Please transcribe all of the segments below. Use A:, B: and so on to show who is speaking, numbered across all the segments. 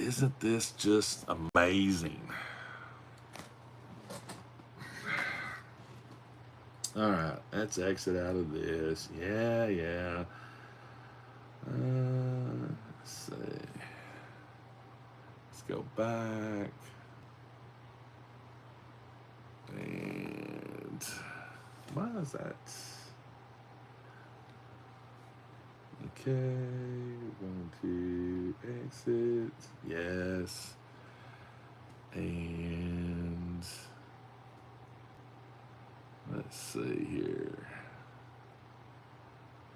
A: Isn't this just amazing? All right, let's exit out of this. Yeah. Let's see. Let's go back. And why is that? Okay, going to exit. Yes. And let's see here.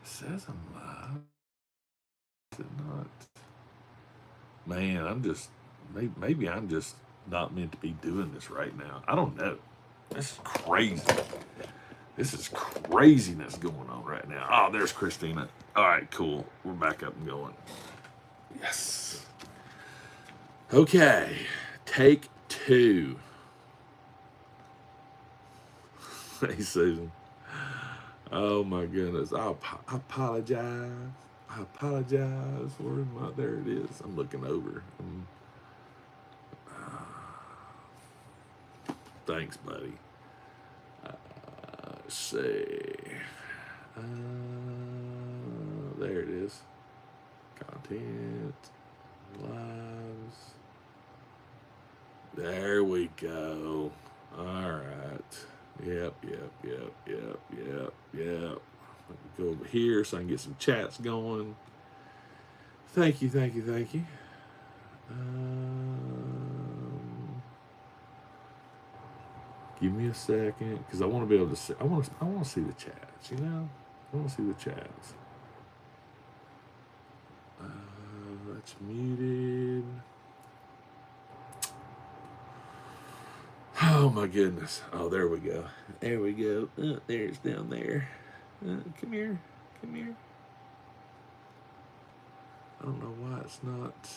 A: It says I'm live. Is it not? Man, maybe I'm just not meant to be doing this right now. I don't know. This is crazy. This is craziness going on right now. Oh, there's Christina. All right, cool. We're back up and going. Yes. Okay. Take 2. Hey, Susan. Oh, my goodness. I apologize. I apologize. There it is. I'm looking over. Thanks, buddy. Let's see. There it is. Content. Lives. There we go. All right. Yep. Let me go over here so I can get some chats going. Thank you. Give me a second, because I want to be able to see. I want to see the chats. I want to see the chats. That's muted. Oh my goodness. Oh, there we go. There we go. There's down there. Come here. I don't know why it's not.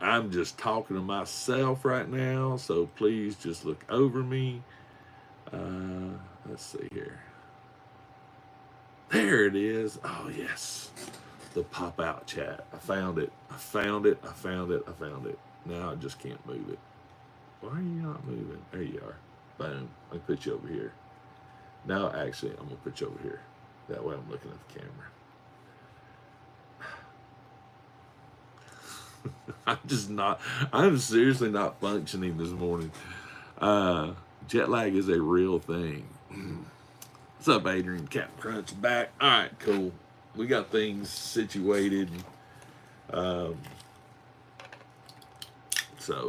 A: I'm just talking to myself right now, so please just look over me. Let's see here. There it is. Oh, yes. The pop-out chat. I found it. Now I just can't move it. Why are you not moving? There you are. Boom. Let me put you over here. Now, actually, I'm going to put you over here. That way I'm looking at the camera. I'm seriously not functioning this morning. Jet lag is a real thing. What's up, Adrian? Captain Crunch back. All right, cool. We got things situated. So,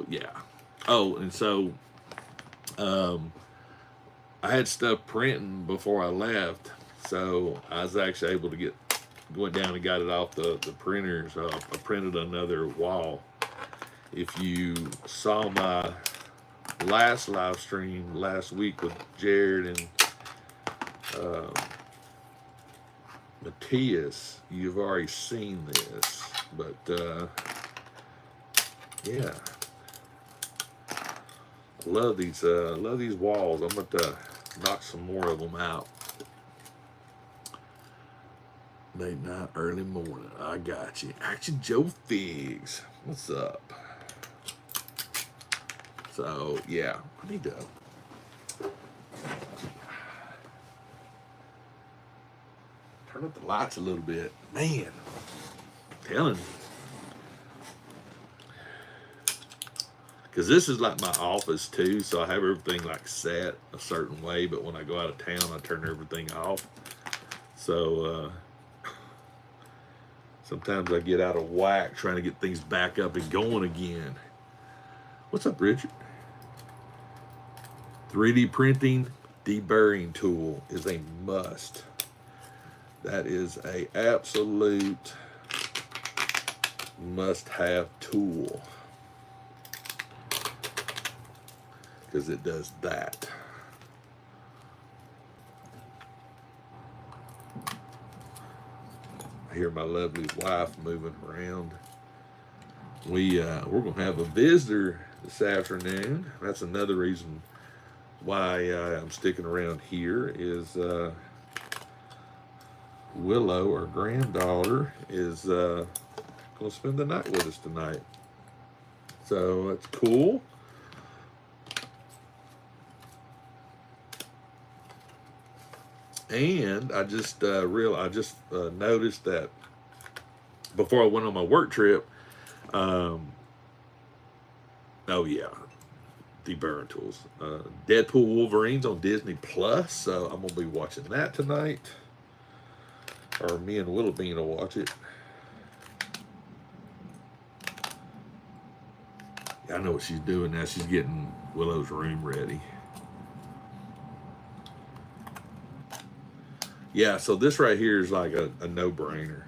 A: yeah. Oh, and so I had stuff printing before I left. So I was actually able to went down and got it off the printer. So I printed another wall. If you saw my last live stream last week with Jared and Matthias, you've already seen this. But yeah, love these walls. I'm going to knock some more of them out. Late night, early morning. I got you. Action Joe Figs. What's up? So, yeah. I need to turn up the lights a little bit. Man. I'm telling you. Because this is like my office too, so I have everything like set a certain way, but when I go out of town, I turn everything off. So, sometimes I get out of whack trying to get things back up and going again. What's up, Richard? 3D printing deburring tool is a must. That is a absolute must-have tool. Because it does that. I hear my lovely wife moving around. We're gonna have a visitor this afternoon. That's another reason why I'm sticking around here is Willow, our granddaughter, is gonna spend the night with us tonight. So that's cool. And I just noticed that before I went on my work trip, oh yeah, deburring tools. Deadpool Wolverines on Disney Plus. So I'm gonna be watching that tonight. Or me and Little Bean will watch it. I know what she's doing now. She's getting Willow's room ready. Yeah, so this right here is like a no-brainer.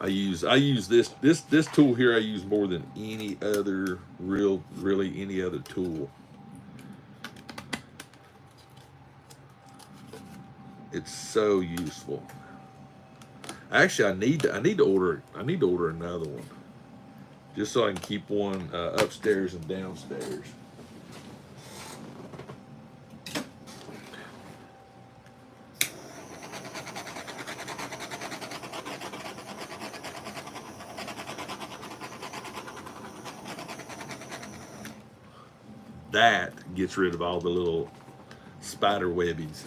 A: I use this tool here. I use more than any other really any other tool. It's so useful. Actually, I need to order another one, just so I can keep one upstairs and downstairs. That gets rid of all the little spider webbies.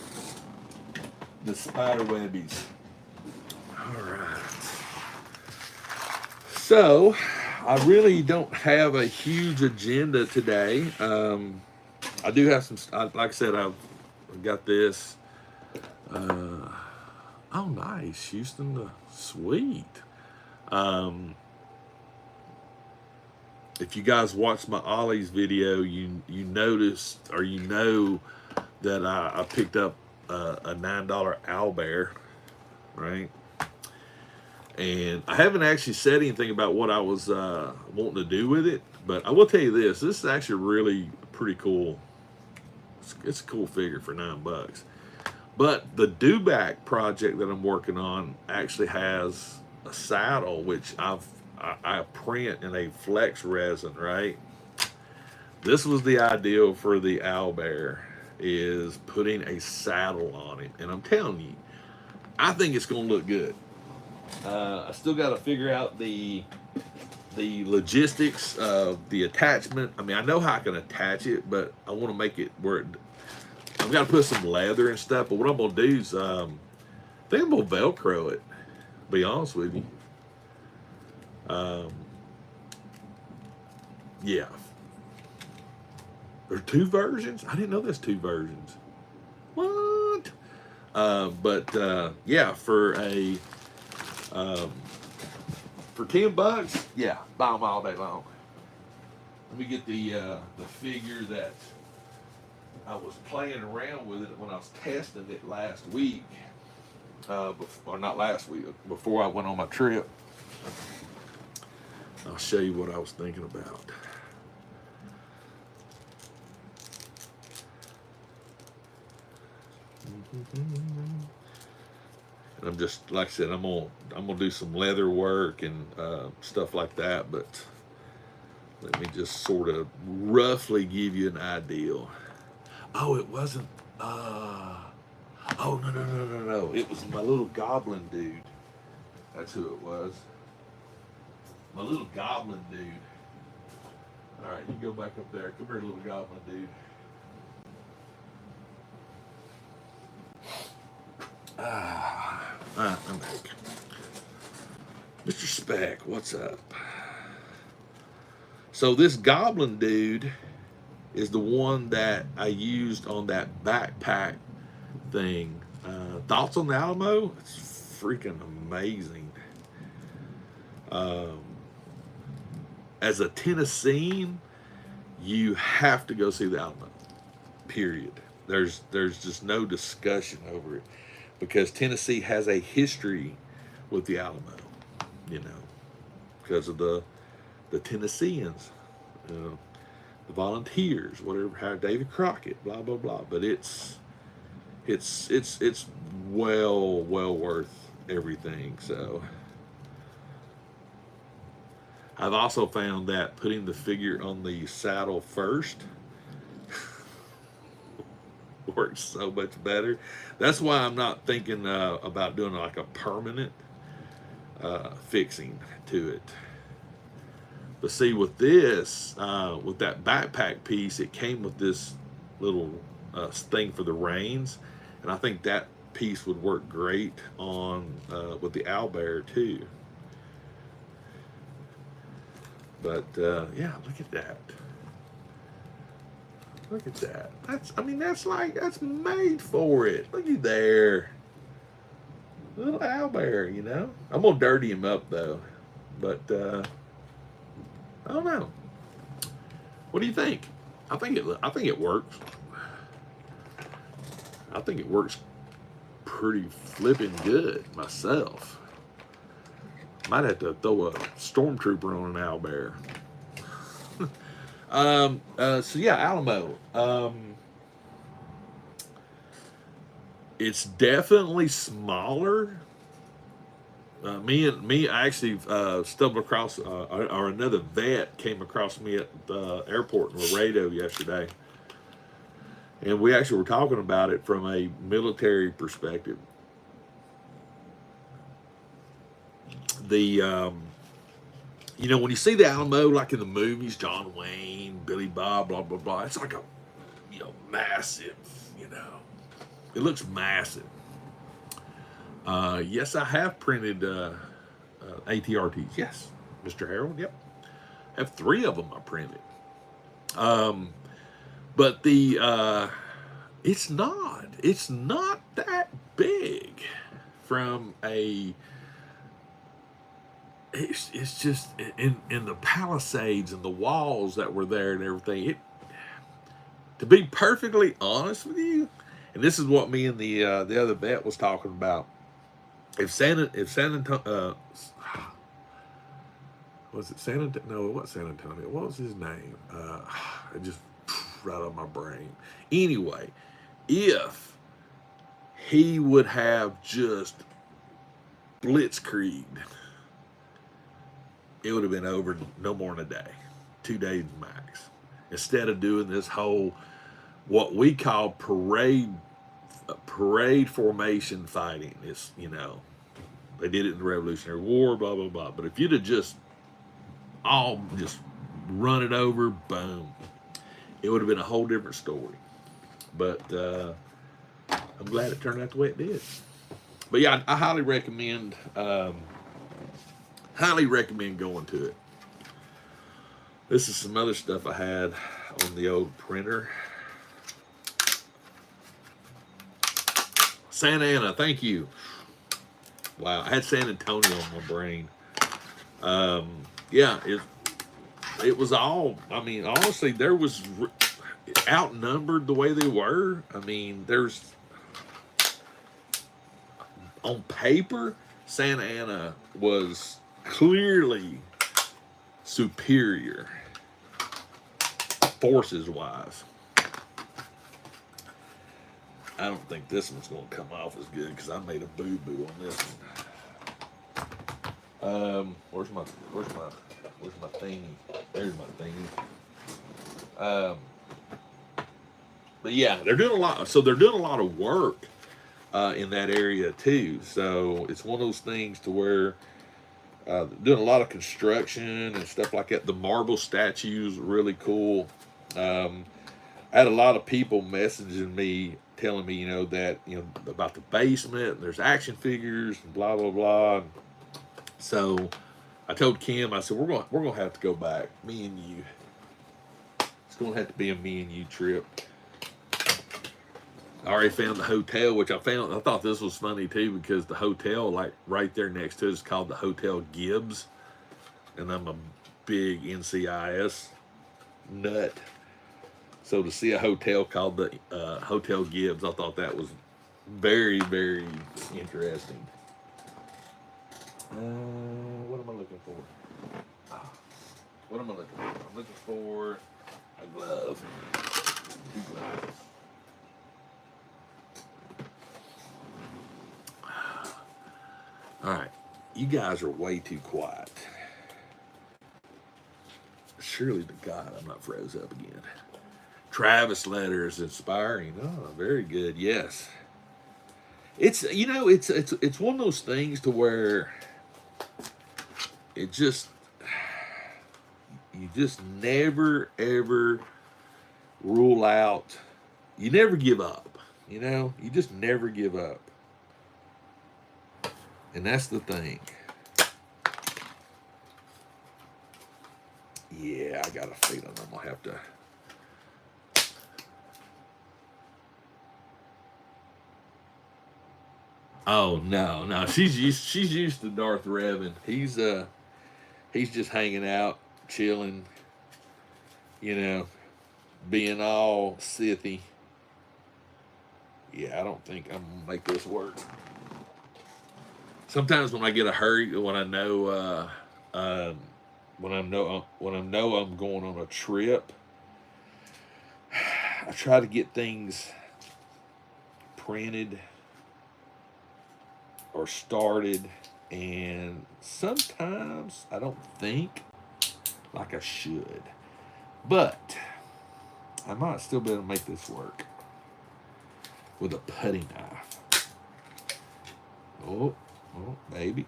A: The spider webbies. All right. So, I really don't have a huge agenda today. I do have some, like I said, I've got this. Oh, nice. Houston, sweet. If you guys watched my Ollie's video, you noticed, or you know, that I picked up a $9 owlbear, right? And I haven't actually said anything about what I was wanting to do with it, but I will tell you this is actually really pretty cool. It's a cool figure for $9. But the Dewback project that I'm working on actually has a saddle, which I print in a flex resin, right? This was the ideal for the owlbear, is putting a saddle on it. And I'm telling you, I think it's going to look good. I still got to figure out the logistics of the attachment. I mean, I know how I can attach it, but I want to make it where I've got to put some leather and stuff. But what I'm going to do is, I think I'm going to Velcro it, to be honest with you. Yeah. There's two versions? I didn't know there's two versions. What? Yeah, for $10, yeah, buy them all day long. Let me get the figure that I was playing around with it when I was testing it last week. Or not last week, before I went on my trip. I'll show you what I was thinking about. And I'm just, like I said, I'm gonna do some leather work and stuff like that. But let me just sort of roughly give you an idea. Oh, it wasn't. Oh no! It was my little goblin dude. That's who it was. My little goblin dude. All right, you go back up there. Come here, little goblin dude. I'm back. Mr. Speck, what's up? So this goblin dude is the one that I used on that backpack thing. Thoughts on the Alamo? It's freaking amazing. As a Tennessean, you have to go see the Alamo. Period. There's just no discussion over it, because Tennessee has a history with the Alamo, you know, because of the Tennesseans, the volunteers, whatever, how David Crockett, blah blah blah. But it's well worth everything. So I've also found that putting the figure on the saddle first works so much better. That's why I'm not thinking about doing like a permanent fixing to it. But see, with this, with that backpack piece, it came with this little thing for the reins, and I think that piece would work great on with the Owlbear too. But yeah, look at that. Look at that. I mean, that's made for it. Look at there. Little Owlbear, you know. I'm gonna dirty him up though. But I don't know. What do you think? I think it works. I think it works pretty flipping good myself. Might have to throw a stormtrooper on an Owlbear. So yeah, Alamo. It's definitely smaller. I actually stumbled across, or another vet came across me at the airport in Laredo yesterday, and we actually were talking about it from a military perspective. The you know, when you see the Alamo like in the movies, John Wayne, Billy Bob, blah blah blah, it's like a, you know, massive, you know, it looks massive. Yes, I have printed ATRTs. Yes, Mr. Harold. Yep, I have 3 of them I printed. But it's not that big from a. It's just in the Palisades and the walls that were there and everything. To be perfectly honest with you, and this is what me and the other vet was talking about. If San Antonio, was it San Antonio? No, it wasn't San Antonio. What was his name? It just right out of my brain. Anyway, if he would have just blitzkrieged, it would have been over no more than a day, 2 days max. Instead of doing this whole what we call parade formation fighting. It's, you know, they did it in the Revolutionary War, blah blah blah. But if you'd have just run it over, boom, it would have been a whole different story. But I'm glad it turned out the way it did. But yeah, I highly recommend going to it. This is some other stuff I had on the old printer. Santa Ana, thank you. Wow, I had San Antonio on my brain. Yeah, it was all. I mean, honestly, there was outnumbered the way they were. I mean, there's on paper, Santa Ana was clearly superior forces wise. I don't think this one's going to come off as good because I made a boo-boo on this one. Where's my thingy? There's my thingy. But yeah, they're doing a lot. So they're doing a lot of work in that area too. So it's one of those things to where doing a lot of construction and stuff like that. The marble statues are really cool. I had a lot of people messaging me telling me, you know, that, you know, about the basement and there's action figures and blah blah blah. So I told Kim, I said we're gonna have to go back, me and you. It's gonna have to be a me and you trip. I already found the hotel, which I thought this was funny too, because the hotel, like right there next to it, is called the Hotel Gibbs, and I'm a big NCIS nut. So to see a hotel called the Hotel Gibbs, I thought that was very, very interesting. What am I looking for? What am I looking for? I'm looking for a glove. 2 gloves. All right, you guys are way too quiet. Surely to God I'm not froze up again. Travis letter is inspiring. Oh, very good. Yes. It's, you know, it's one of those things to where it just, you just never, ever rule out, you never give up. You know, you just never give up. And that's the thing. Yeah, I got a feeling I'm going to have to. Oh no, she's used to Darth Revan. He's just hanging out, chilling, you know, being all Sithy. Yeah, I don't think I'm gonna make this work. Sometimes when I get a hurry, when I know, when I know I'm going on a trip, I try to get things printed or started, and sometimes I don't think like I should, but I might still be able to make this work with a putty knife. Oh, maybe.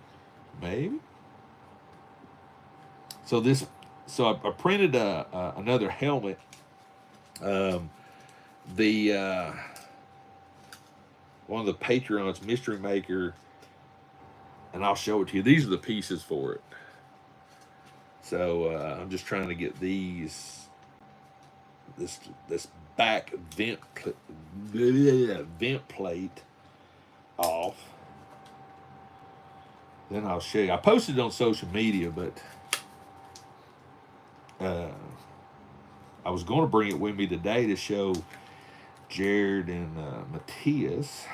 A: So I printed another helmet. The one of the Patreons, Mystery Maker, and I'll show it to you. These are the pieces for it. So I'm just trying to get this back vent plate off. Then I'll show you. I posted it on social media, but I was going to bring it with me today to show Jared and Matthias.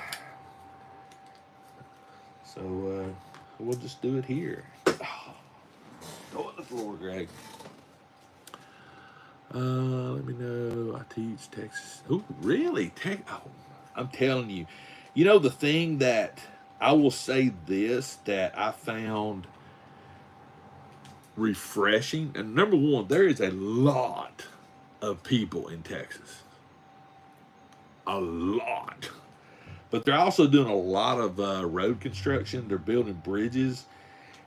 A: So we'll just do it here. Oh, go on the floor, Greg. Let me know. I teach Texas. Oh, really? Oh, I'm telling you. You know, the thing that I will say this that I found refreshing, and number one, there is a lot of people in Texas. A lot. But they're also doing a lot of road construction. They're building bridges.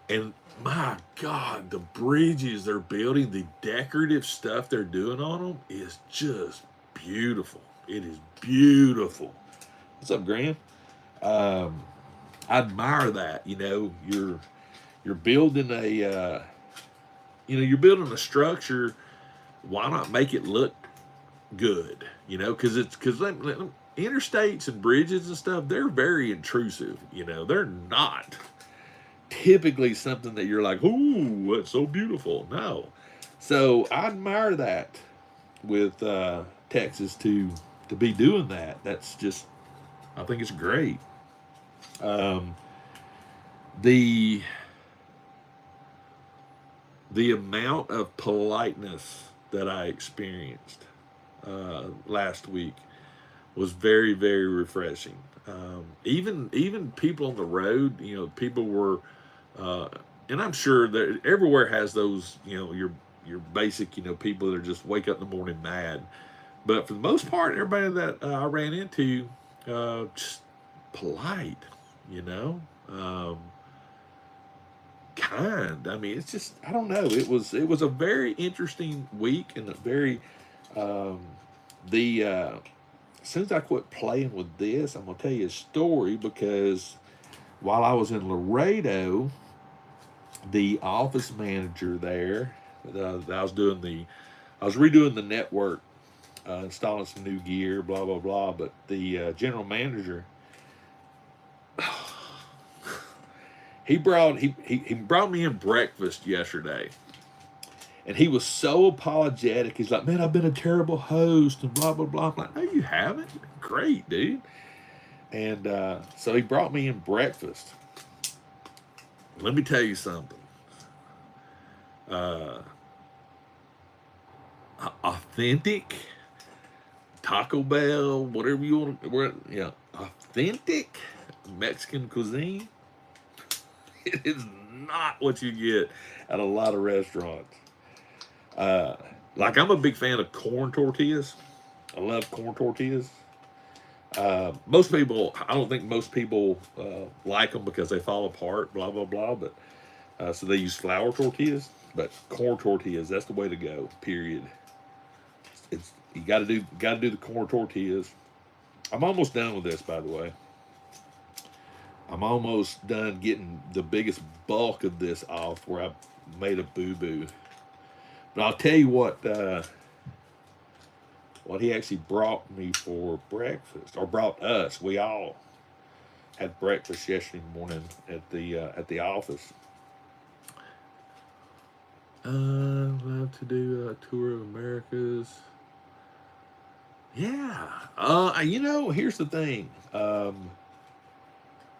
A: And my God, the bridges they're building, the decorative stuff they're doing on them is just beautiful. It is beautiful. What's up, Graham? I admire that. You know, you're building you're building a structure. Why not make it look good? You know, because interstates and bridges and stuff, they're very intrusive. You know, they're not typically something that you're like, ooh, that's so beautiful. No. So I admire that with Texas to be doing that. That's just, I think it's great. The amount of politeness that I experienced last week was very, very refreshing. Even people on the road, you know, people were, and I'm sure that everywhere has those, you know, your basic, you know, people that are just wake up in the morning mad. But for the most part, everybody that I ran into, just polite, you know, kind. I mean, it's just, I don't know. It was a very interesting week, and a very as soon as I quit playing with this, I'm gonna tell you a story, because while I was in Laredo, the office manager there, I was redoing the network, installing some new gear, blah blah blah. But the general manager, he brought me in breakfast yesterday, and he was so apologetic. He's like, "Man, I've been a terrible host," and blah blah blah. I'm like, "No, you haven't. You're great, dude." And so he brought me in breakfast. Let me tell you something. Authentic Taco Bell, whatever you want to, authentic Mexican cuisine. It is not what you get at a lot of restaurants. Like, I'm a big fan of corn tortillas. I love corn tortillas. I don't think most people like them because they fall apart, blah, blah, blah. But So they use flour tortillas, but corn tortillas, that's the way to go. Period. It's you got to do the corn tortillas. I'm almost done with this, by the way. I'm almost done getting the biggest bulk of this off where I made a boo boo. But I'll tell you what he actually brought me for breakfast, or brought us. We all had breakfast yesterday morning at the office. Love to do a tour of Americas. Yeah. Here's the thing.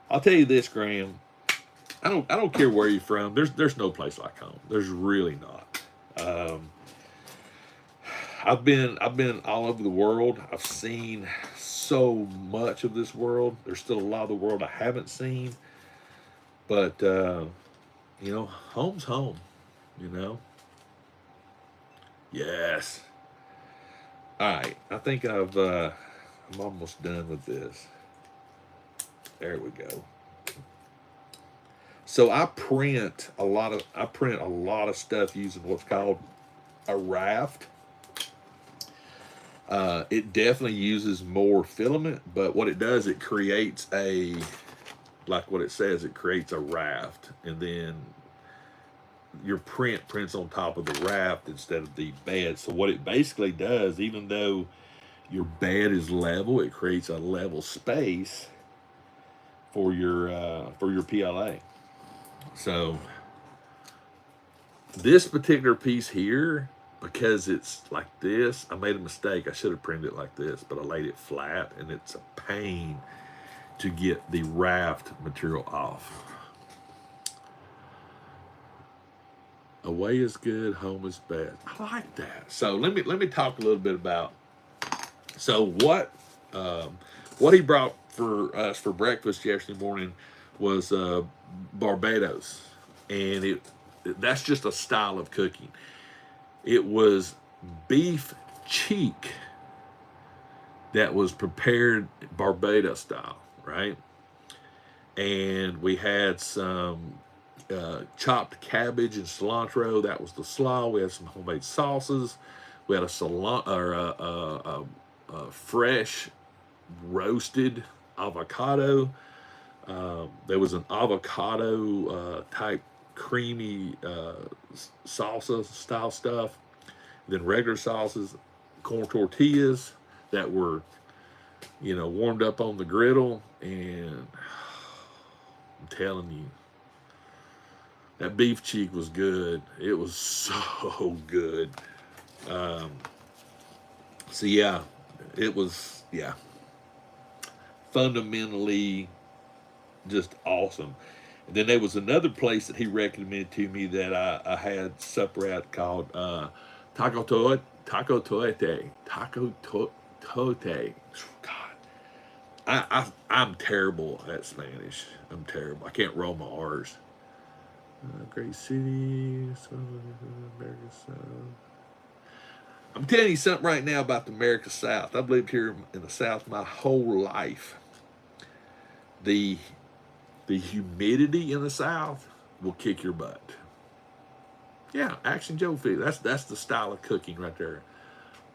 A: I'll tell you this, Graham. I don't care where you're from. There's no place like home. There's really not. I've been all over the world. I've seen so much of this world. There's still a lot of the world I haven't seen, but home's home. You know. Yes. All right. I think I'm almost done with this. There we go. So I print a lot of stuff using what's called a raft. It definitely uses more filament, but what it does, it creates like what it says, it creates a raft, and then your print prints on top of the raft instead of the bed. So what it basically does, even though your bed is level, it creates a level space for your PLA. So this particular piece here, because it's like this, I made a mistake. I should have printed it like this, but I laid it flat, and it's a pain to get the raft material off. Away is good, home is best. I like that. So let me talk a little bit about. So what he brought for us for breakfast yesterday morning was Barbados, and that's just a style of cooking. It was beef cheek that was prepared Barbados style, right? And we had some chopped cabbage and cilantro. That was the slaw. We had some homemade sauces. We had a fresh roasted avocado. There was an avocado type creamy salsa style stuff. Then regular sauces, corn tortillas that were, warmed up on the griddle. And I'm telling you, that beef cheek was good. It was so good. So yeah, it was, yeah, fundamentally just awesome. And then there was another place that he recommended to me that I had supper at called Taco Tote. God, I'm terrible at Spanish. I'm terrible. I can't roll my R's. Great city, America South. I'm telling you something right now about the America South. I've lived here in the South my whole life. The humidity in the South will kick your butt. Yeah, Action Joe food. That's the style of cooking right there.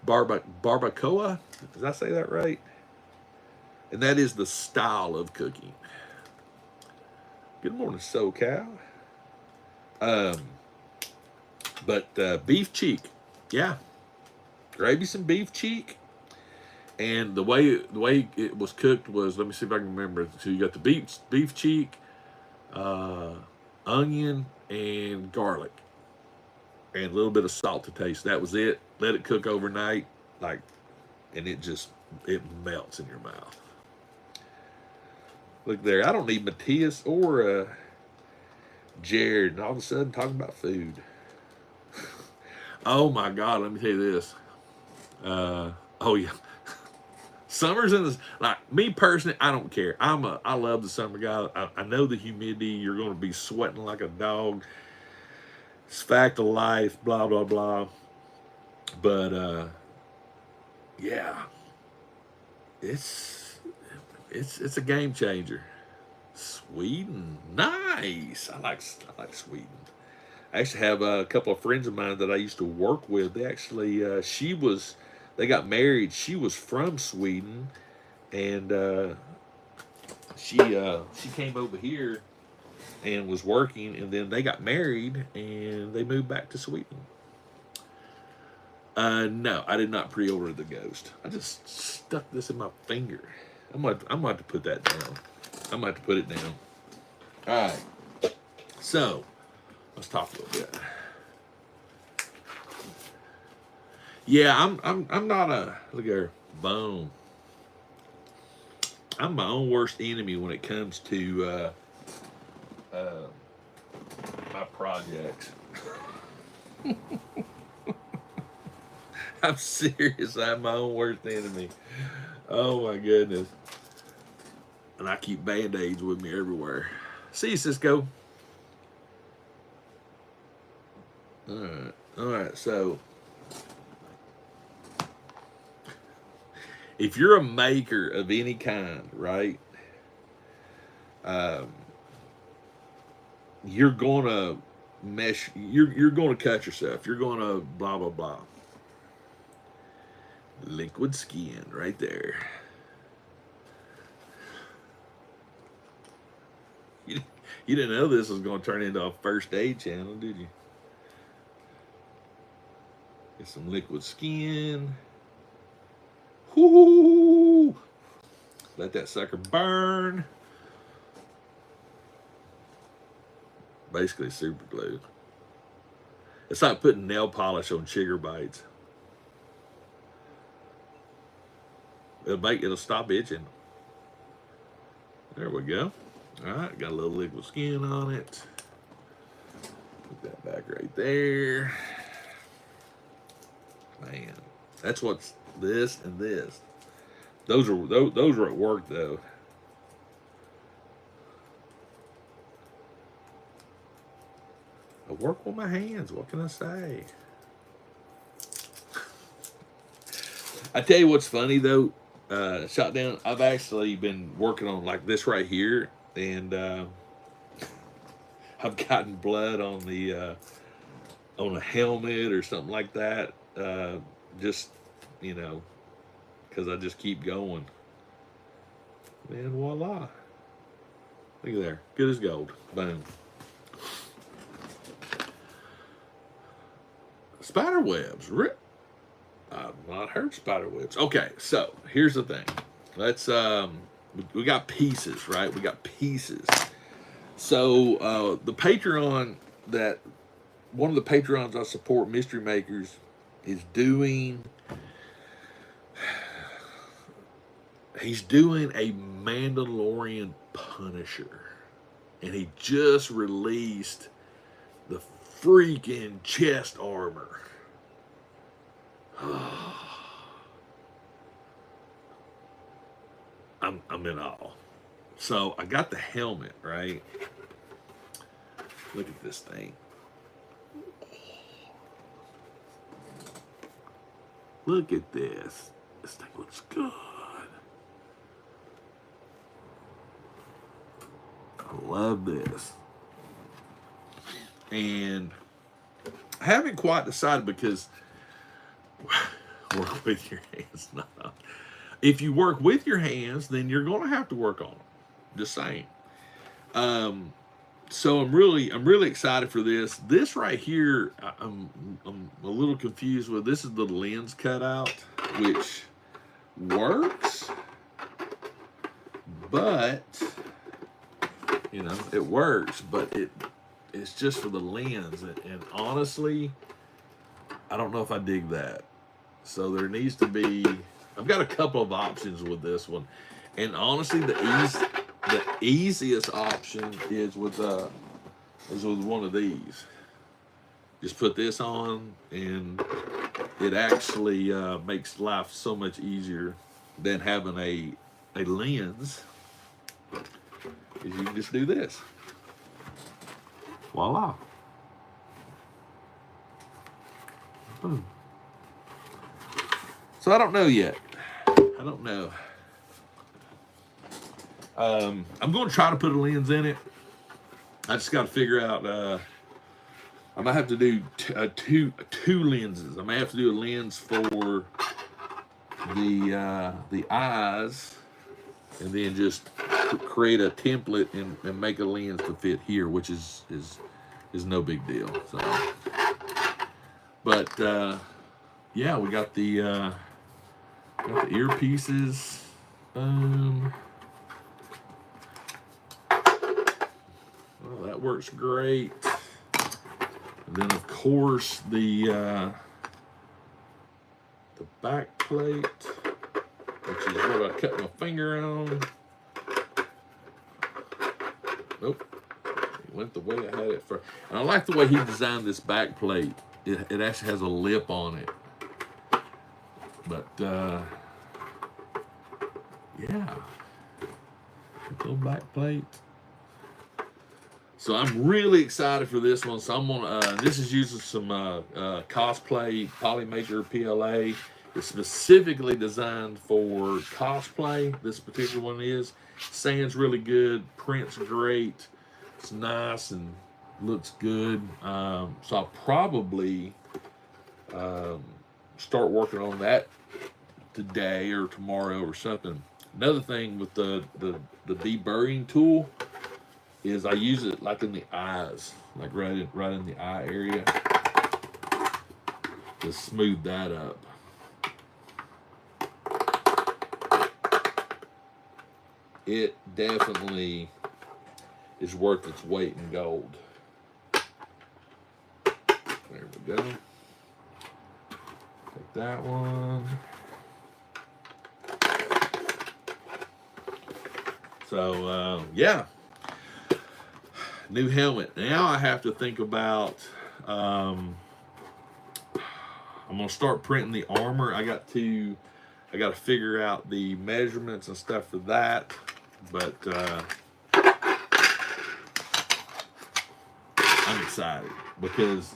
A: Barbacoa. Did I say that right? And that is the style of cooking. Good morning, SoCal. But beef cheek, yeah, gravy some beef cheek, and the way it was cooked was, let me see if I can remember. So you got the beef cheek, onion and garlic, and a little bit of salt to taste. That was it. Let it cook overnight, and it melts in your mouth. Look there, I don't need Matthias or Jared, and all of a sudden talking about food. Oh my God, let me tell you this. Oh yeah, summer's in the, like, me personally, I don't care. I love the summer, guy. I know the humidity. You're going to be sweating like a dog. It's fact of life. Blah blah blah. But yeah, it's a game changer. Sweden, nice. I like Sweden. I actually have a couple of friends of mine that I used to work with. They actually, they got married. She was from Sweden, and she came over here and was working, and then they got married and they moved back to Sweden. No, I did not pre-order the Ghost. I just stuck this in my finger. I'm about to put that down. I'm about to put it down. All right. So let's talk a little bit. Yeah, I'm not a look at her. Boom. I'm my own worst enemy when it comes to my projects. I'm serious. I'm my own worst enemy. Oh my goodness. And I keep band-aids with me everywhere. See you, Cisco. All right. So if you're a maker of any kind, right? You're gonna mesh. You're gonna cut yourself. You're gonna blah blah blah. Liquid skin, right there. You didn't know this was going to turn into a first aid channel, did you? Get some liquid skin. Whoo! Let that sucker burn. Basically super glue. It's like putting nail polish on chigger bites. It'll stop itching. There we go. All right, got a little liquid skin on it. Put that back right there. Man, that's what's this and this. Those are at work though. I work with my hands. What can I say? I tell you what's funny though. Shot down. I've actually been working on like this right here, and I've gotten blood on a helmet or something like that. Just because I just keep going. And voila! Look at there, good as gold. Boom. Spider webs. Rip. I've not heard spider webs. Okay, so here's the thing. Let's we got pieces, right? We got pieces. So the Patreon that one of the Patreons I support, Mystery Makers, is doing. He's doing a Mandalorian Punisher, and he just released the freaking chest armor. I'm in awe. So I got the helmet, right? Look at this thing. Look at this. This thing looks good. I love this. And I haven't quite decided because work with your hands. No. If you work with your hands, then you're going to have to work on them. Just saying. So I'm really excited for this. This right here, I'm a little confused with. This is the lens cutout, which works, but it works, but it's just for the lens, and honestly, I don't know if I dig that. So there needs to be. I've got a couple of options with this one, and honestly, the easiest option is with one of these. Just put this on, and it actually makes life so much easier than having a lens. Is you can just do this. Voila. Boom. So I don't know yet. I don't know. I'm going to try to put a lens in it. I just got to figure out. I might have to do two lenses. I may have to do a lens for the eyes, and then just create a template and make a lens to fit here, which is no big deal. So, but yeah, we got the earpieces. Well, that works great. And then of course the back plate, which is what I cut my finger on. Nope, it went the way I had it first. And I like the way he designed this back plate. It actually has a lip on it. But yeah, little back plate. So I'm really excited for this one. So I'm gonna. This is using some cosplay Polymaker PLA. It's specifically designed for cosplay. This particular one is. Sand's really good. Print's great. It's nice and looks good. So I'll probably start working on that today or tomorrow or something. Another thing with the deburring tool is I use it like in the eyes, like right in the eye area, to smooth that up. It definitely is worth its weight in gold. There we go. Take that one. So yeah. New helmet. Now I have to think about. I'm gonna start printing the armor. I got to figure out the measurements and stuff for that. But I'm excited because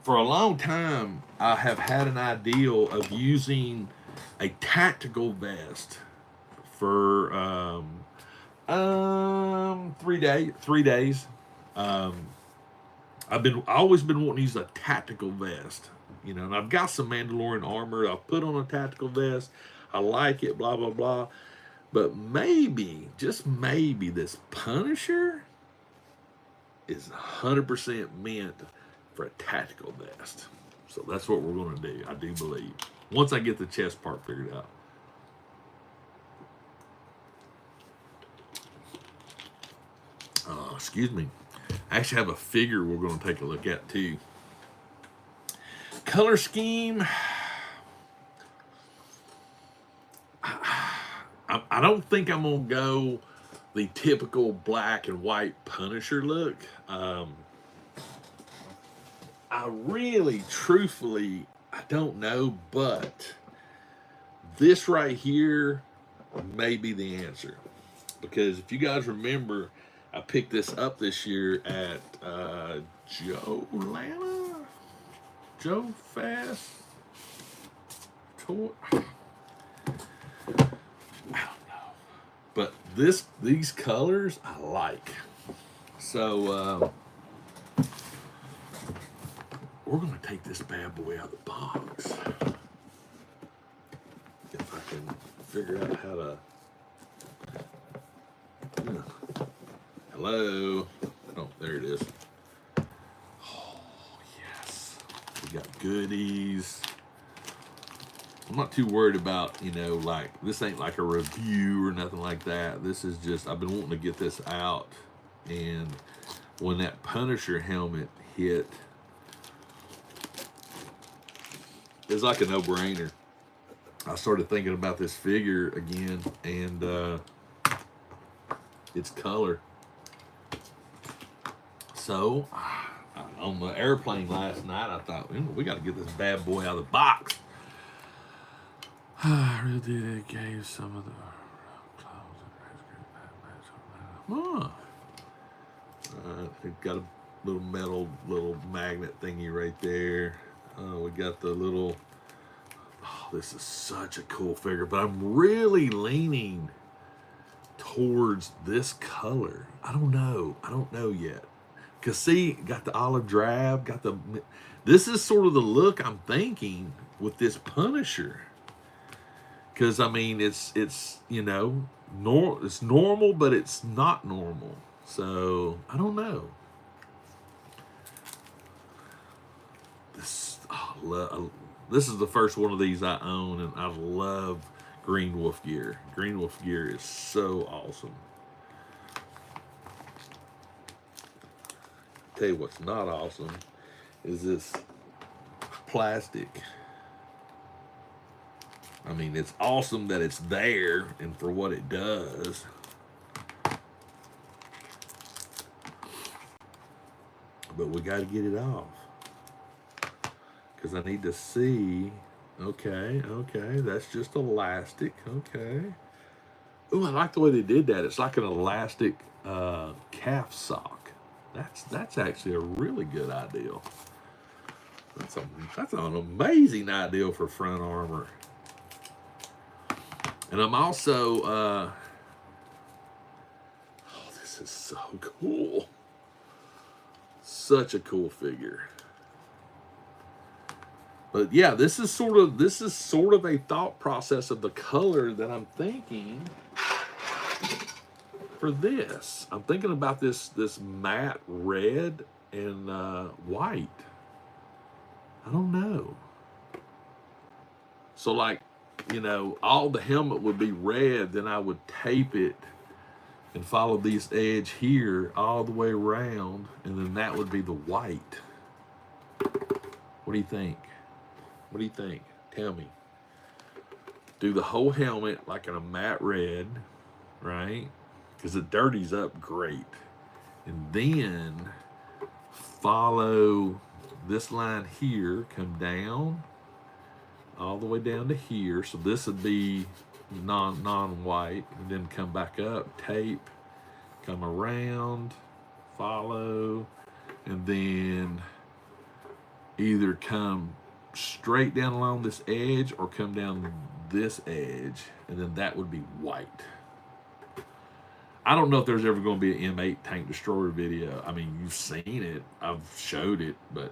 A: for a long time I have had an ideal of using a tactical vest for 3 days. I've always been wanting to use a tactical vest, you know, and I've got some Mandalorian armor. I've put on a tactical vest. I like it, blah, blah, blah. But maybe, just maybe, this Punisher is 100% meant for a tactical vest. So that's what we're going to do, I do believe. Once I get the chest part figured out. Excuse me. I actually have a figure we're going to take a look at too. Color scheme. I don't think I'm going to go the typical black and white Punisher look. I really, truthfully, I don't know, but this right here may be the answer. Because if you guys remember, I picked this up this year at Joe Fast Toy. I don't know, but these colors I like. So we're gonna take this bad boy out of the box. If I can figure out how to. Hello. Oh, there it is. Oh, yes. We got goodies. I'm not too worried about, you know, like, this ain't like a review or nothing like that. This is just, I've been wanting to get this out. And when that Punisher helmet hit, it's like a no-brainer. I started thinking about this figure again, and its color. So, on the airplane last night, I thought, we got to get this bad boy out of the box. I really did. Gave some of the clothes. We've got a little metal, magnet thingy right there. We got the little. Oh, this is such a cool figure, but I'm really leaning towards this color. I don't know yet. Cause see, got the olive drab, this is sort of the look I'm thinking with this Punisher. Cause I mean, it's you know, it's normal, but it's not normal. So I don't know. This is the first one of these I own, and I love Green Wolf gear. Green Wolf gear is so awesome. Tell you what's not awesome is this plastic. I mean, it's awesome that it's there and for what it does. But we got to get it off. Because I need to see. Okay, that's just elastic. Okay. Ooh, I like the way they did that. It's like an elastic calf sock. That's actually a really good idea. That's an amazing idea for front armor. And I'm also, oh, this is so cool. Such a cool figure. But yeah, this is sort of a thought process of the color that I'm thinking for this. I'm thinking about this matte red and white. I don't know. So like, you know, all the helmet would be red, then I would tape it and follow this edge here all the way around, and then that would be the white. What do you think? What do you think? Tell me. Do the whole helmet like in a matte red, right? Because it dirties up great. And then follow this line here, come down, all the way down to here. So this would be non-white, and then come back up, tape, come around, follow, and then either come straight down along this edge or come down this edge, and then that would be white. I don't know if there's ever going to be an M8 Tank Destroyer video. I mean, you've seen it, I've showed it, but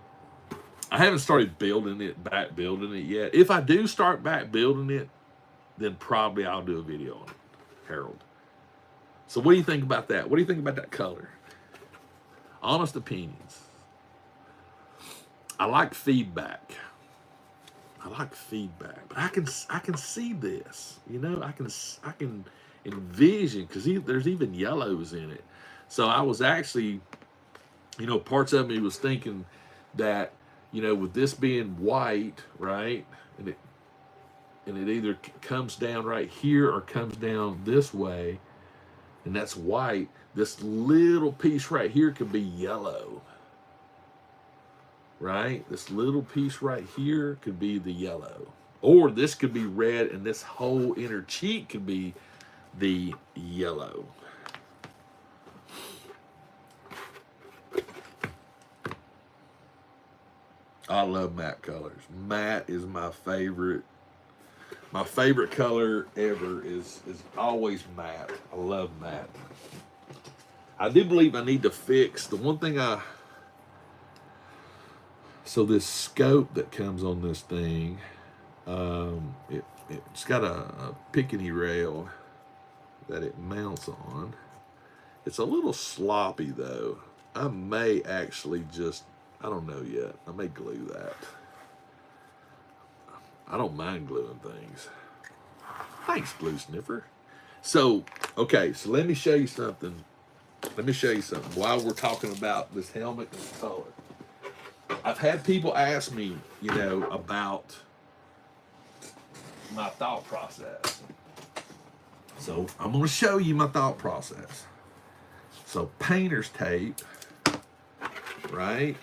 A: I haven't started back building it yet. If I do start back building it, then probably I'll do a video on it, Harold. So what do you think about that? What do you think about that color? Honest opinions. I like feedback. But I can see this. You know, I can envision, because there's even yellows in it. So I was actually, you know, parts of me was thinking that, you know, with this being white, right, and it either comes down right here or comes down this way, and that's white, this little piece right here could be yellow, right? This little piece right here could be the yellow. Or this could be red, and this whole inner cheek could be the yellow. I love matte colors. Matte is my favorite. My favorite color ever is always matte. I love matte. I do believe I need to fix the one thing so this scope that comes on this thing, it's got a pickety rail that it mounts on. It's a little sloppy though. I may actually just, I don't know yet, I may glue that. I don't mind gluing things. Thanks, Glue Sniffer. So, okay, so let me show you something. While we're talking about this helmet and color. I've had people ask me, you know, about my thought process. So I'm going to show you my thought process. So painter's tape, right?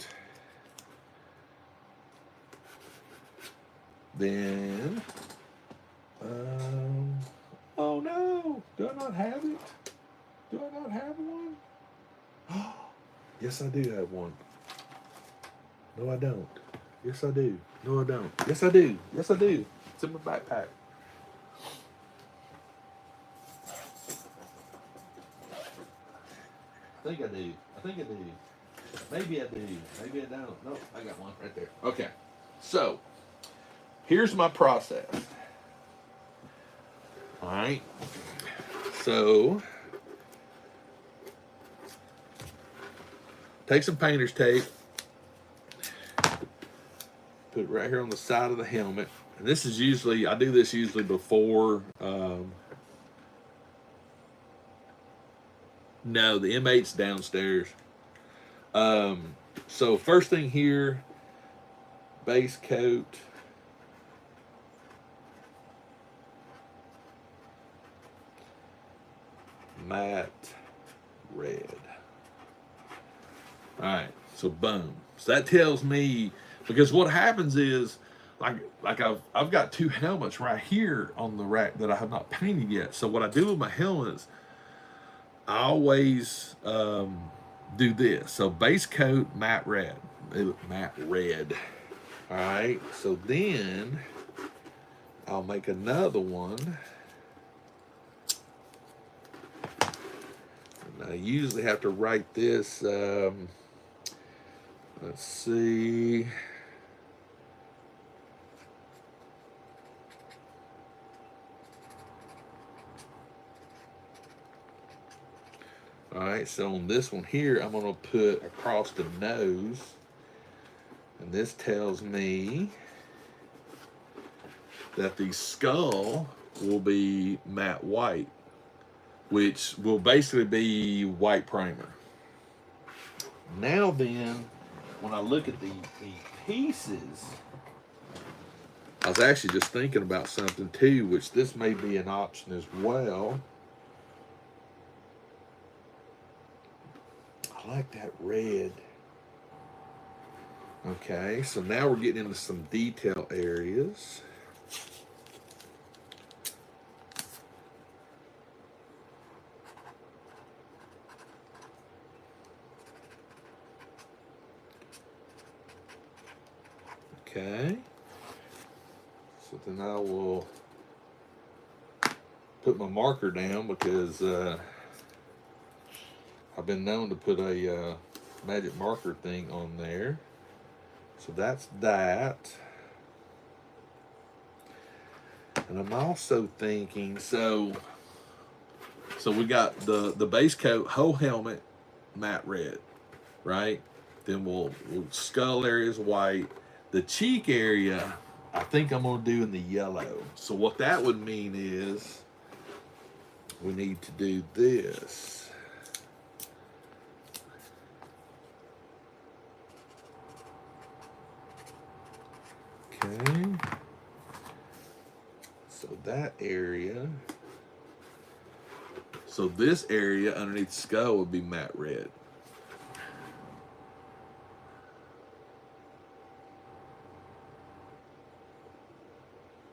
A: Then, oh no, do I not have it? Do I not have one? Oh, yes I do have one. No I don't. Yes I do. No I don't. Yes I do. Yes I do. It's in my backpack.
B: think I do. I think I do. Maybe I do. Maybe I don't. Nope, I got one right there. Okay. So, here's my process. All right. So, take some painter's tape, put it right here on the side of the helmet. And this is usually, I do this usually before, no, the M8's downstairs. So first thing here, base coat. Matte red. All right, so boom. So that tells me, because what happens is, like I've got two helmets right here on the rack that I have not painted yet. So what I do with my helmets, I always do this. So base coat matte red, matte red. All right. So then I'll make another one. And I usually have to write this. Let's see. All right, so on this one here, I'm going to put across the nose, and this tells me that the skull will be matte white, which will basically be white primer. Now then, when I look at the pieces, I was actually just thinking about something too, which this may be an option as well. I like that red. Okay, so now we're getting into some detail areas. Okay. So then I will put my marker down because I've been known to put a magic marker thing on there. So that's that. And I'm also thinking, so we got the base coat, whole helmet, matte red, right? Then we'll skull area is white. The cheek area, I think I'm gonna do in the yellow. So what that would mean is we need to do this. Okay. So that area. So this area underneath the skull would be matte red.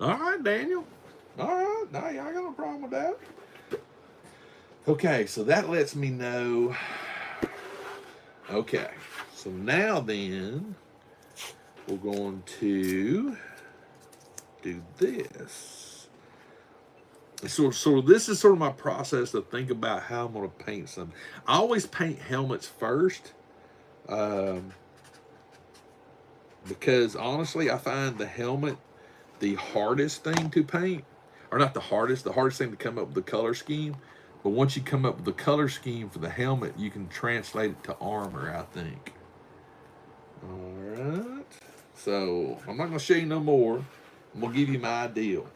B: All right, Daniel. All right, no, I got no problem with that. Okay, so that lets me know. Okay, so now then, we're going to do this. So this is sort of my process to think about how I'm going to paint something. I always paint helmets first, because honestly, I find the helmet the hardest thing to paint, or not the hardest thing to come up with the color scheme. But once you come up with the color scheme for the helmet, you can translate it to armor, I think. All right. So I'm not going to show you no more. I'm going to give you my ideal.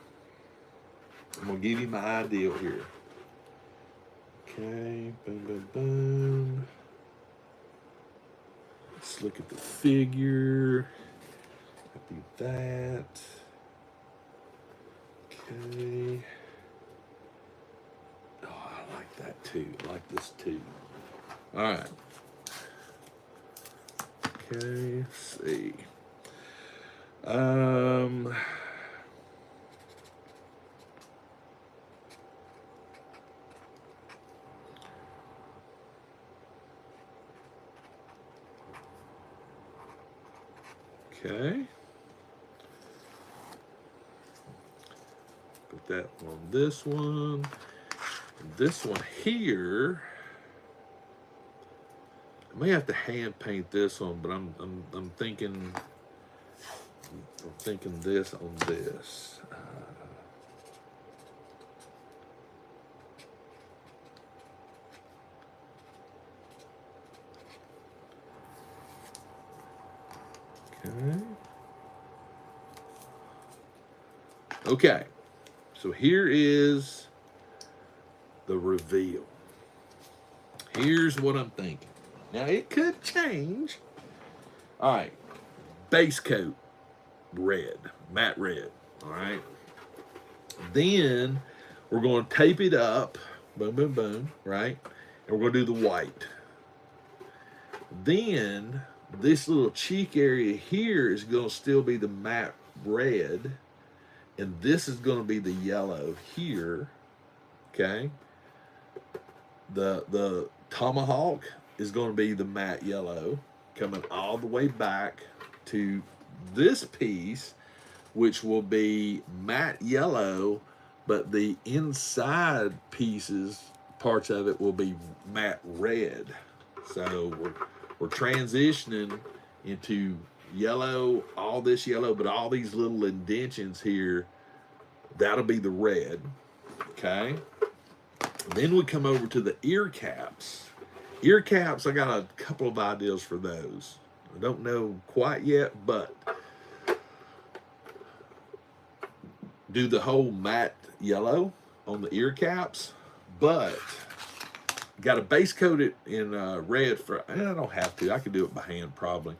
B: Here. Okay. Boom, boom, boom. Let's look at the figure. Copy that. Okay. Oh, I like that too. I like this too. All right. Okay, let's see. Okay. Put that on this one. And this one here, I may have to hand paint this one, but I'm thinking this on this. Okay. Okay. So here is the reveal. Here's what I'm thinking. Now it could change. All right. Base coat, red, matte red. All right. Then we're going to tape it up. Boom, boom, boom. Right. And we're going to do the white. Then this little cheek area here is going to still be the matte red. And this is going to be the yellow here. Okay. The tomahawk is going to be the matte yellow, coming all the way back to this piece, which will be matte yellow, but the inside pieces, parts of it, will be matte red. So we're transitioning into yellow, all this yellow, but all these little indentions here, that'll be the red. Okay. Then we come over to the ear caps. Ear caps, I got a couple of ideas for those. I don't know quite yet, but do the whole matte yellow on the ear caps, but got to base coat it in red for, I don't have to, I could do it by hand probably.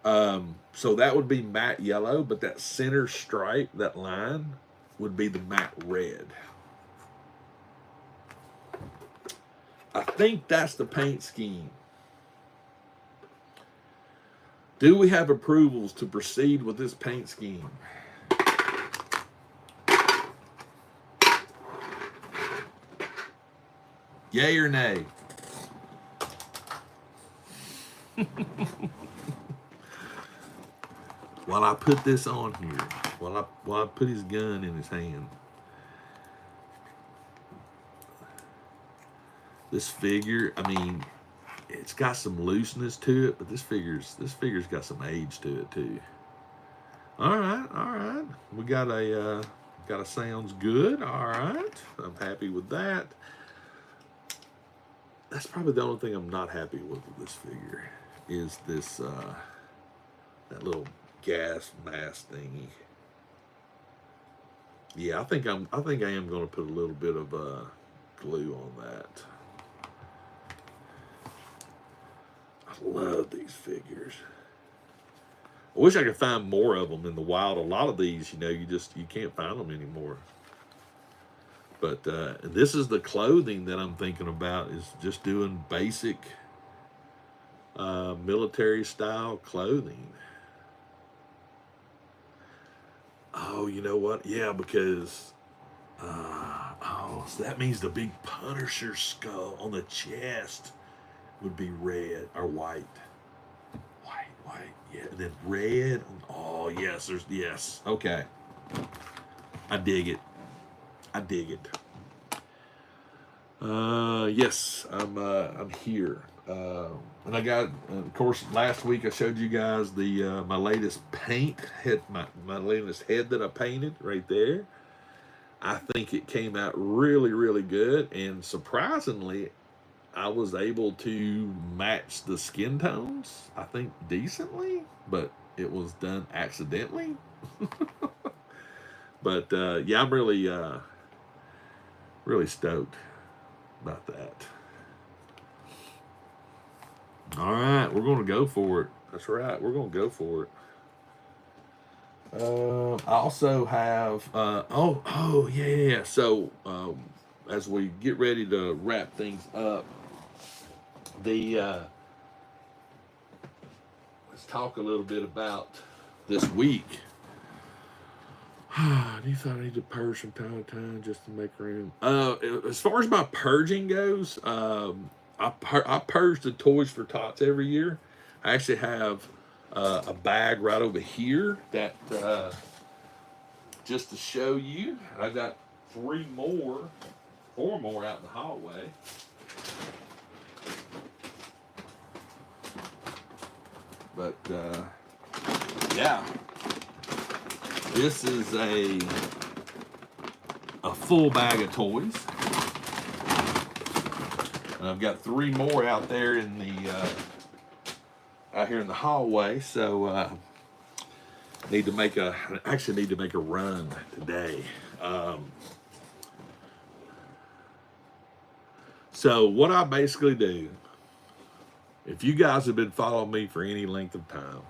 B: So that would be matte yellow, but that center stripe, that line, would be the matte red. I think that's the paint scheme. Do we have approvals to proceed with this paint scheme? Yay or nay? While I put this on here, while I put his gun in his hand, this figure, I mean, it's got some looseness to it, but this figure's got some age to it too. All right. We got a sounds good. All right, I'm happy with that. That's probably the only thing I'm not happy with this figure is this that little gas mask thingy. Yeah, I think I am going to put a little bit of glue on that. I love these figures. I wish I could find more of them in the wild. A lot of these, you can't find them anymore. But this is the clothing that I'm thinking about, is just doing basic military style clothing. Oh, you know what? Yeah, because so that means the big Punisher skull on the chest would be red or white. White, yeah. And then red. Oh, yes, yes. Okay. I dig it. Yes, I'm here. And I got, of course, last week I showed you guys the my latest paint head, my latest head that I painted right there. I think it came out really, really good, and surprisingly, I was able to match the skin tones, I think, decently, but it was done accidentally. But yeah, I'm really stoked about that. All right, we're going to go for it. That's right, we're going to go for it. I also have, yeah. So, as we get ready to wrap things up, let's talk a little bit about this week. Do you thought I need to purge from time to time just to make room? As far as my purging goes, I purge the Toys for Tots every year. I actually have a bag right over here that just to show you. I got 4 more out in the hallway. But yeah, this is a full bag of toys. And I've got 3 more out there in the out here in the hallway. So need to make a run today. So what I basically do, if you guys have been following me for any length of time,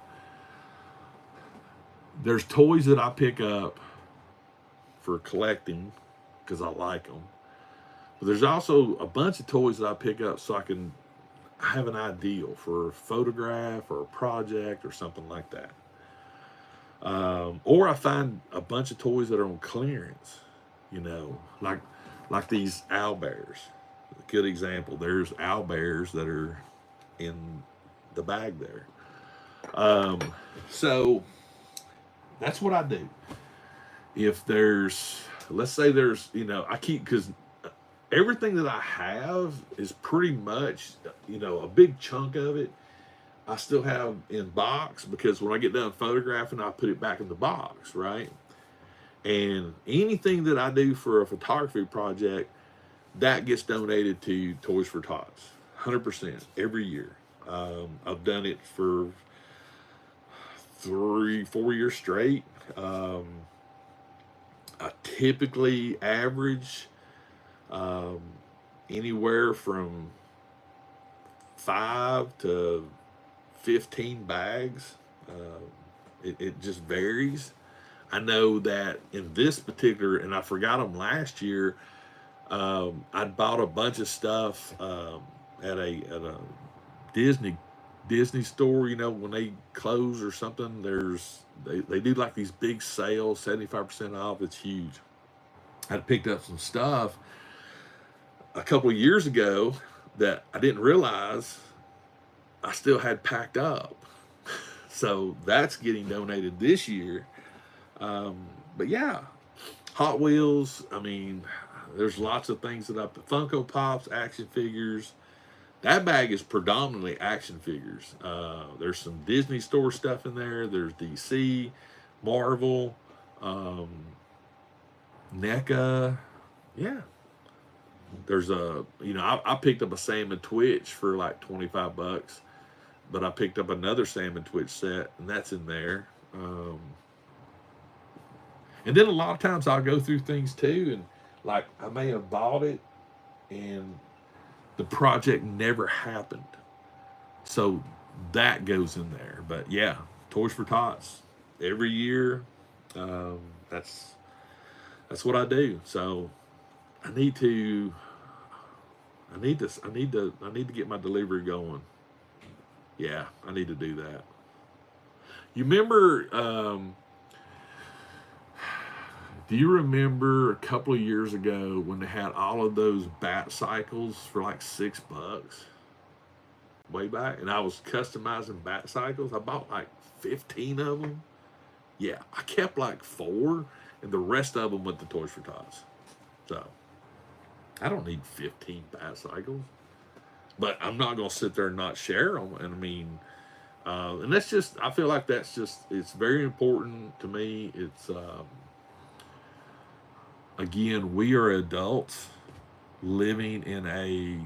B: there's toys that I pick up for collecting because I like them. But there's also a bunch of toys that I pick up so I can have an ideal for a photograph or a project or something like that. Or I find a bunch of toys that are on clearance, you know, like these owlbears. A good example. There's owlbears that are in the bag there. So that's what I do. If there's, let's say there's, you know, I keep, because everything that I have is pretty much, you know, a big chunk of it I still have in box, because when I get done photographing, I put it back in the box, right? And anything that I do for a photography project, that gets donated to Toys for Tots, 100% every year. I've done it for 3-4 years straight. I typically average anywhere from 5 to 15 bags. It just varies. I know that in this particular, and I forgot them last year, I bought a bunch of stuff at a Disney store. You know, when they close or something, they do like these big sales, 75% off. It's huge. I picked up some stuff a couple of years ago that I didn't realize I still had packed up. So that's getting donated this year. But yeah, Hot Wheels. I mean, there's lots of things that Funko Pops, action figures. That bag is predominantly action figures. There's some Disney store stuff in there. There's DC, Marvel, NECA. Yeah. There's I picked up a Sam and Twitch for like $25, but I picked up another Sam and Twitch set, and that's in there. And then a lot of times I'll go through things too, and like I may have bought it and the project never happened. So that goes in there. But yeah, Toys for Tots every year. That's what I do. So I need to get my delivery going. Yeah, I need to do that. You remember, do you remember a couple of years ago when they had all of those bat cycles for like $6 way back? And I was customizing bat cycles. I bought like 15 of them. Yeah, I kept like 4, and the rest of them went to Toys for Tots. So I don't need 15 bat cycles, but I'm not going to sit there and not share them. And I mean, and that's just, I feel like that's just, it's very important to me. It's, again, we are adults living in a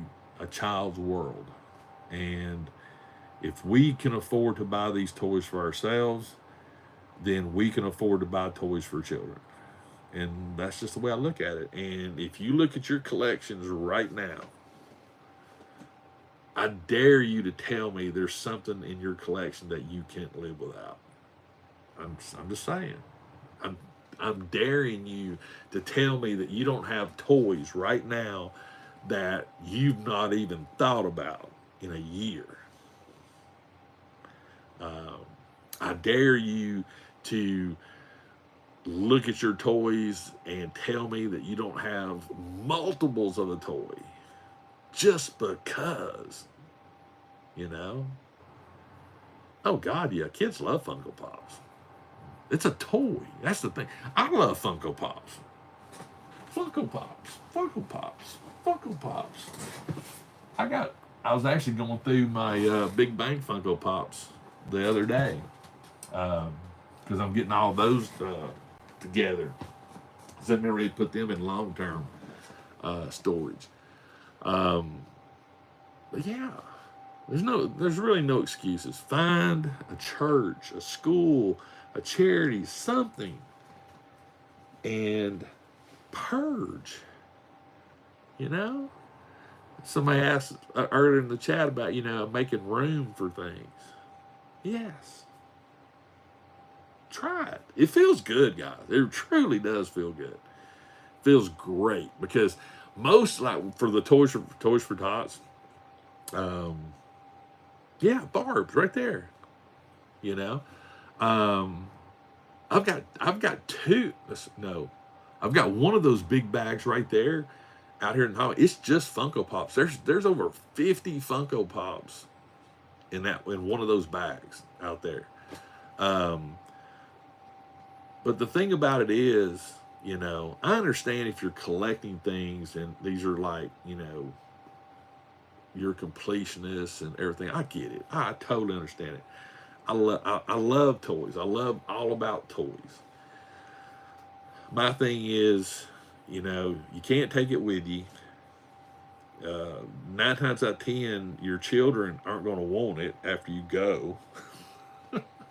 B: child's world. And if we can afford to buy these toys for ourselves, then we can afford to buy toys for children. And that's just the way I look at it. And if you look at your collections right now, I dare you to tell me there's something in your collection that you can't live without. I'm just saying. I'm daring you to tell me that you don't have toys right now that you've not even thought about in a year. I dare you to look at your toys and tell me that you don't have multiples of a toy just because, you know? Oh God, yeah, kids love Funko Pops. It's a toy. That's the thing. I love Funko Pops. Funko Pops. Funko Pops. Funko Pops. I was actually going through my Big Bang Funko Pops the other day, because I'm getting all those together. So I'm ready to put them in long-term storage. But yeah, there's really no excuses. Find a church, a school, a charity, something, and purge. You know, somebody asked earlier in the chat about making room for things. Yes, try it. It feels good, guys. It truly does feel good. Feels great because most, like for the Toys for Tots, yeah, Barb's right there. You know, I've got two. No, I've got one of those big bags right there out here in Hollywood. It's just Funko Pops. There's over 50 Funko Pops in one of those bags out there. But the thing about it is, I understand if you're collecting things and these are like, you're completionist and everything. I get it. I totally understand it. I love toys. I love all about toys. My thing is, you can't take it with you. 9 times out of 10, your children aren't going to want it after you go.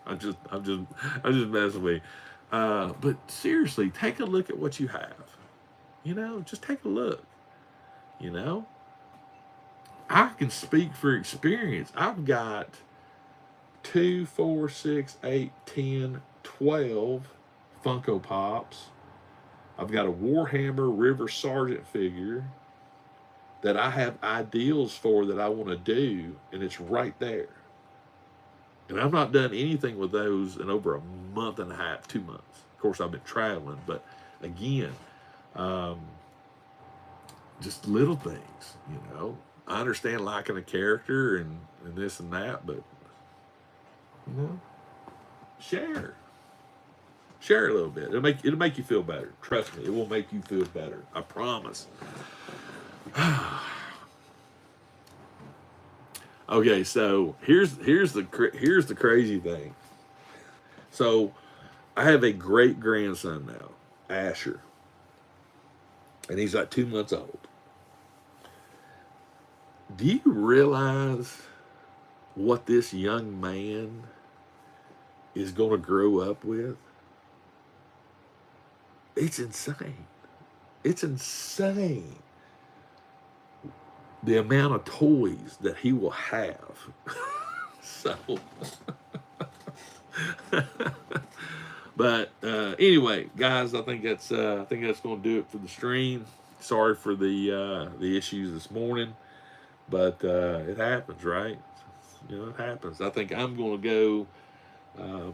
B: I'm just messing with you. But seriously, take a look at what you have. Just take a look. I can speak for experience. I've got 2, 4, 6, 8, 10, 12 Funko Pops. I've got a Warhammer River Sergeant figure that I have ideals for that I want to do, and it's right there. And I've not done anything with those in over a month and a half, 2 months. Of course, I've been traveling, but again, just little things, I understand liking a character and this and that, but, share a little bit. It'll make you feel better. Trust me, it will make you feel better. I promise. Okay, so here's the crazy thing. So I have a great grandson now, Asher, and he's like 2 months old. Do you realize what this young man is going to grow up with? It's insane. It's insane. The amount of toys that he will have. So, but anyway, guys, I think that's going to do it for the stream. Sorry for the issues this morning, but it happens, right? It happens. I think I'm going to go.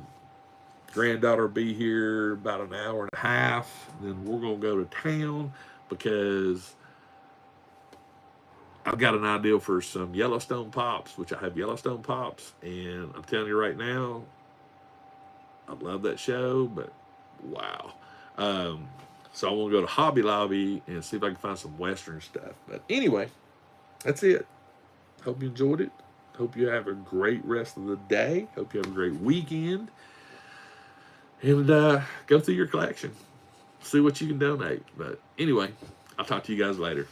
B: Granddaughter will be here about an hour and a half. Then we're going to go to town because I've got an idea for some Yellowstone Pops, which I have Yellowstone Pops, and I'm telling you right now, I love that show, but wow. So I want to go to Hobby Lobby and see if I can find some Western stuff. But anyway, that's it. Hope you enjoyed it. Hope you have a great rest of the day. Hope you have a great weekend. And go through your collection. See what you can donate. But anyway, I'll talk to you guys later.